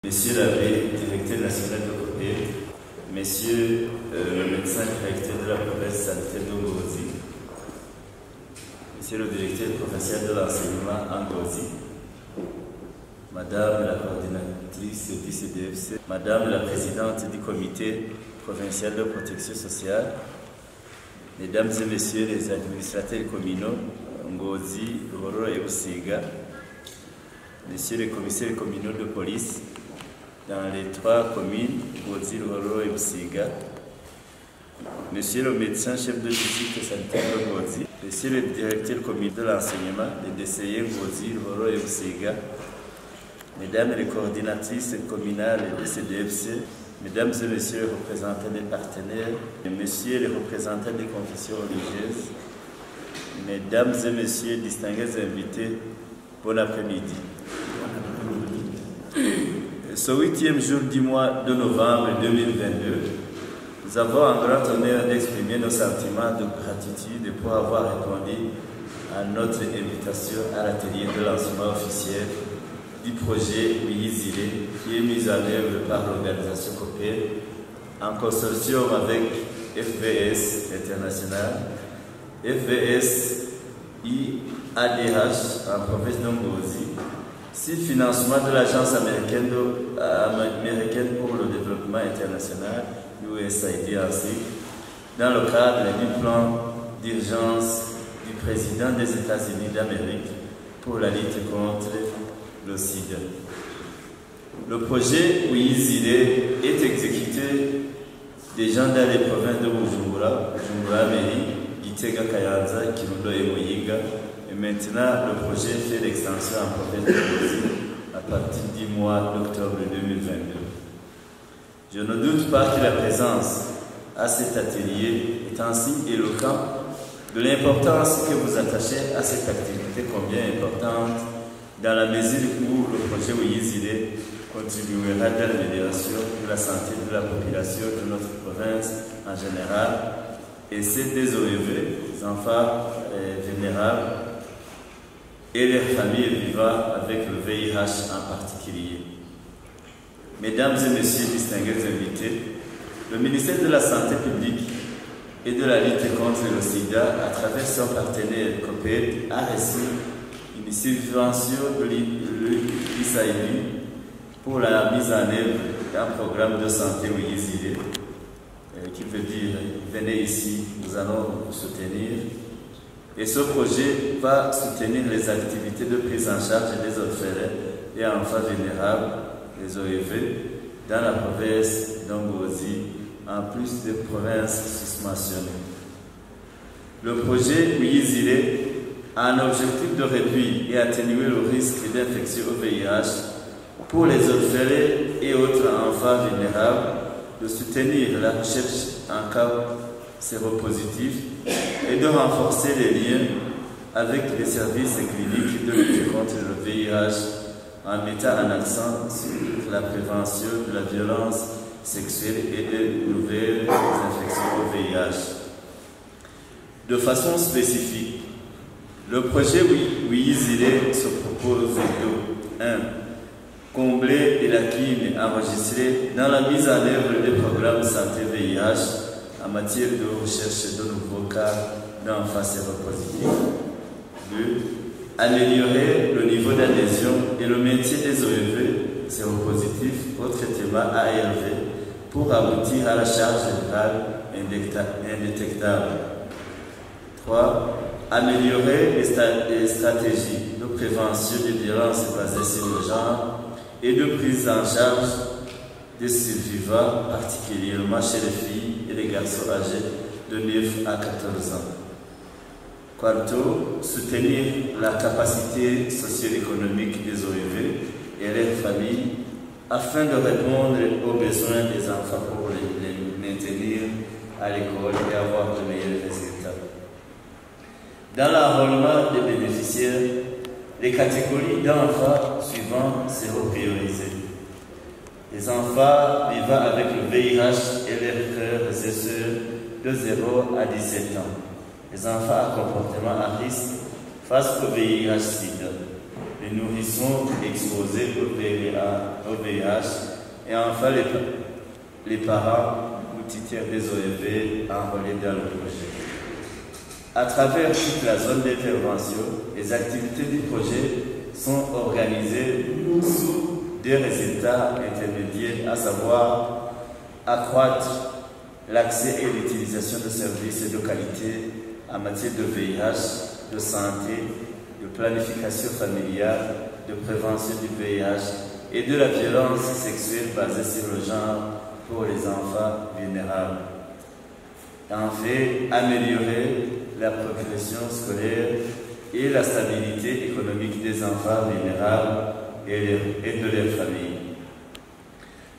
Monsieur l'abbé, directeur national de COPED, Monsieur le médecin directeur de la province sanitaire d'Ongozi, Monsieur le directeur provincial de l'enseignement en Ngozi, Madame la coordinatrice du CDFC, Madame la présidente du comité provincial de protection sociale, Mesdames et Messieurs les administrateurs communaux, Ngozi, Roro et Busiga, Messieurs les commissaires communaux de police, dans les 3 communes, Ngozi, Roro et Busiga, Monsieur le médecin chef de district sanitaire de Ngozi, Monsieur le directeur communal de l'enseignement, les DCI Ngozi, Roro et Busiga, Mesdames les coordinatrices communales de CDFC, Mesdames et Messieurs les représentants des partenaires, Messieurs les représentants des confessions religieuses, Mesdames et Messieurs distingués invités, bon après-midi. Ce 8e jour du mois de novembre 2022, nous avons un grand honneur d'exprimer nos sentiments de gratitude pour avoir répondu à notre invitation à l'atelier de lancement officiel du projet Wiyizire qui est mis en œuvre par l'organisation COPED en consortium avec FVS International, FVS IADH en province d'Ongozi, sous financement de l'Agence américaine pour le développement international, USAID ainsi, dans le cadre du plan d'urgence du président des États-Unis d'Amérique pour la lutte contre le sida. Le projet Wiyizire est exécuté déjà dans les provinces de Bujumbura, Meri, Gitega, Kayanza, Kirundo et Muyinga. Et maintenant, le projet fait l'extension en province de Ngozi à partir du mois d'octobre 2022. Je ne doute pas que la présence à cet atelier est ainsi éloquent de l'importance que vous attachez à cette activité combien importante dans la mesure où le projet Wiyizire contribuera à l'amélioration de la santé de la population de notre province en général et c'est des OEV, des enfants vulnérables et leurs familles vivant avec le VIH en particulier. Mesdames et Messieurs distingués invités, le ministère de la Santé publique et de la lutte contre le sida, à travers son partenaire COPED, a reçu une subvention de l'USAID pour la mise en œuvre d'un programme de santé Wiyizire, qui veut dire venez ici, nous allons vous soutenir. Et ce projet va soutenir les activités de prise en charge des orphelins et enfants vulnérables, les OEV, dans la province d'Ongozi, en plus des provinces susmentionnées. Le projet Wiyizire a un objectif de réduire et atténuer le risque d'infection au VIH pour les orphelins et autres enfants vulnérables, de soutenir la recherche en cas séropositif et de renforcer les liens avec les services cliniques de lutte contre le VIH en mettant un accent sur la prévention de la violence sexuelle et de nouvelles infections au VIH. De façon spécifique, le projet Wiyizire se propose de 1. Combler les lacunes enregistrées dans la mise en œuvre des programmes santé VIH en matière de recherche de nouveaux cas d'enfants séropositifs. 2. Améliorer le niveau d'adhésion et le maintien des OEV séropositifs au traitement ARV pour aboutir à la charge virale indétectable. 3. Améliorer les stratégies de prévention des violences basées sur le genre et de prise en charge des survivants, particulièrement chez les filles et les garçons âgés de 9 à 14 ans. Quarto, soutenir la capacité socio-économique des OEV et leurs familles afin de répondre aux besoins des enfants pour les maintenir à l'école et avoir de meilleurs résultats. Dans l'enrôlement des bénéficiaires, les catégories d'enfants suivantes seront priorisées. Les enfants vivant avec le VIH et leurs frères et sœurs de 0 à 17 ans. Les enfants à comportement à risque face au VIH-Sida. les nourrissons exposés au VIH et enfin les parents ou titulaires des OEV enrôlés dans le projet. À travers toute la zone d'intervention, les activités du projet sont organisées sous des résultats intermédiaires, à savoir accroître l'accès et l'utilisation de services de qualité en matière de VIH, de santé, de planification familiale, de prévention du VIH et de la violence sexuelle basée sur le genre pour les enfants vulnérables. En fait, améliorer la progression scolaire et la stabilité économique des enfants vulnérables et de leurs familles.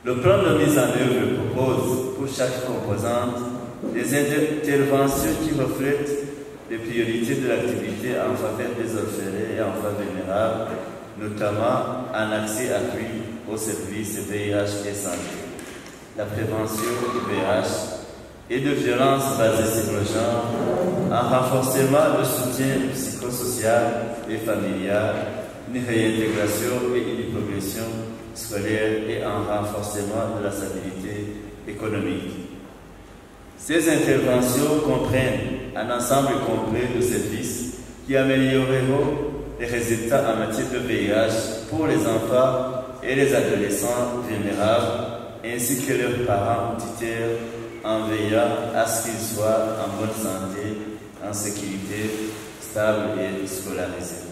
Le plan de mise en œuvre propose pour chaque composante des interventions qui reflètent les priorités de l'activité en faveur des orphelins et enfants vulnérables, notamment en accès accru aux services VIH et santé, la prévention du VIH et de violences basées sur le genre, en renforcement du soutien psychosocial et familial, une réintégration et une progression scolaire et en renforcement de la stabilité économique. Ces interventions comprennent un ensemble complet de services qui amélioreront les résultats en matière de VIH pour les enfants et les adolescents vulnérables, ainsi que leurs parents ou tuteurs, en veillant à ce qu'ils soient en bonne santé, en sécurité, stables et scolarisés.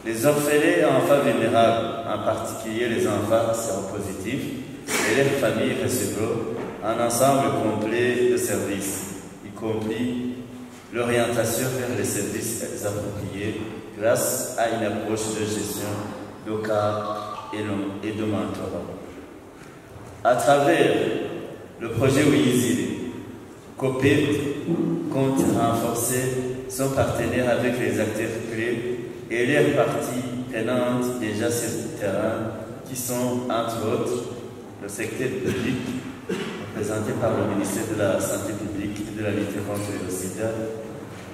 Les orphelins et enfants vulnérables, en particulier les enfants séropositifs et leurs familles, recevront un ensemble complet de services, y compris l'orientation vers les services appropriés grâce à une approche de gestion de cas et de mentorat. À travers le projet WIIZILE, COPED compte renforcer son partenaire avec les acteurs clés et les parties prenantes déjà sur le terrain, qui sont entre autres le secteur public, représenté par le ministère de la Santé publique et de la lutte contre le sida,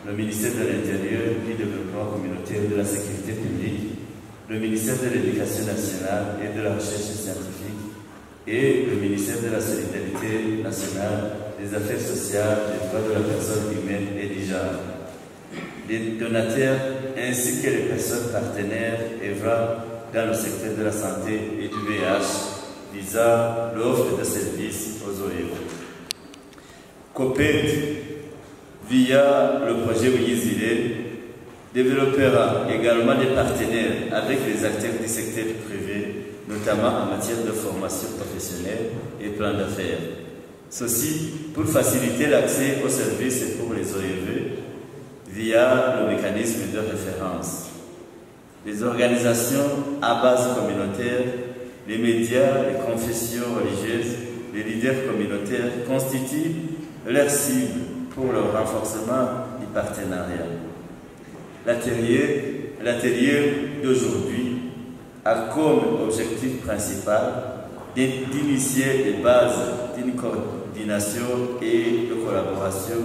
le ministère de l'Intérieur, du Développement communautaire et de la Sécurité publique, le ministère de l'Éducation nationale et de la Recherche scientifique, et le ministère de la Solidarité nationale, des Affaires sociales, des droits de la personne humaine et du genre. Les donateurs ainsi que les personnes partenaires œuvrant dans le secteur de la santé et du VIH visant l'offre de services aux OEV. COPED, via le projet WIIZILE, développera également des partenaires avec les acteurs du secteur privé, notamment en matière de formation professionnelle et plan d'affaires. Ceci pour faciliter l'accès aux services pour les OEV via le mécanisme de référence. Les organisations à base communautaire, les médias, les confessions religieuses, les leaders communautaires constituent leur cible pour le renforcement du partenariat. L'atelier d'aujourd'hui a comme objectif principal d'initier les bases d'une coordination et de collaboration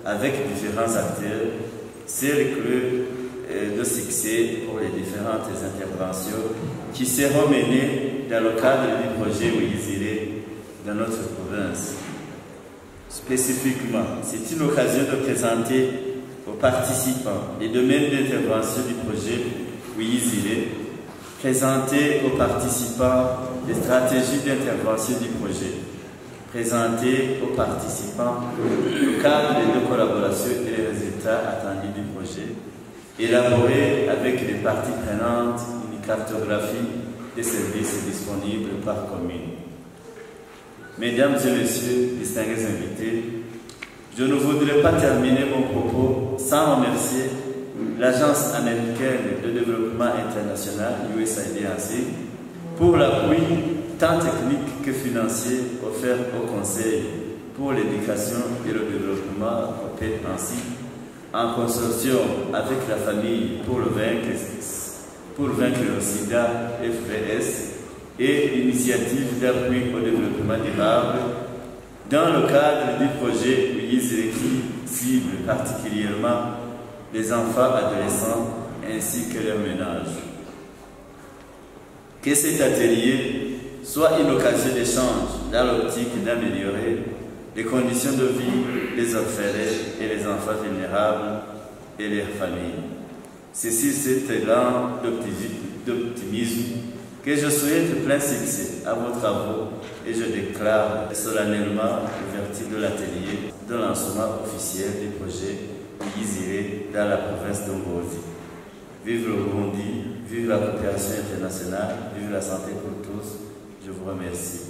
avec différents acteurs, c'est clé de succès pour les différentes interventions qui seront menées dans le cadre du projet WIIZILE dans notre province. Spécifiquement, c'est une occasion de présenter aux participants les domaines d'intervention du projet WIIZILE, présenter aux participants les stratégies d'intervention du projet, présenter aux participants le cadre de collaboration et les résultats attendus du projet, élaborer avec les parties prenantes une cartographie des services disponibles par commune. Mesdames et messieurs, distingués invités, je ne voudrais pas terminer mon propos sans remercier l'Agence américaine de développement international, USAID ainsi, pour l'appui tant technique que financier offert au Conseil pour l'éducation et le développement COPED ainsi, en consortium avec la famille pour vaincre le sida FVS et l'initiative d'appui au développement durable dans le cadre du projet WIIZILE qui cible particulièrement les enfants adolescents ainsi que leurs ménages. Que cet atelier soit une occasion d'échange dans l'optique d'améliorer les conditions de vie des orphelins et les enfants vulnérables et leurs familles. C'est sur cet élan d'optimisme que je souhaite plein succès à vos travaux et je déclare solennellement l'ouverture de l'atelier de lancement officiel du projet Yizire dans la province de Ngozi. Vive le Burundi, vive la coopération internationale, vive la santé pour tous. Je vous remercie.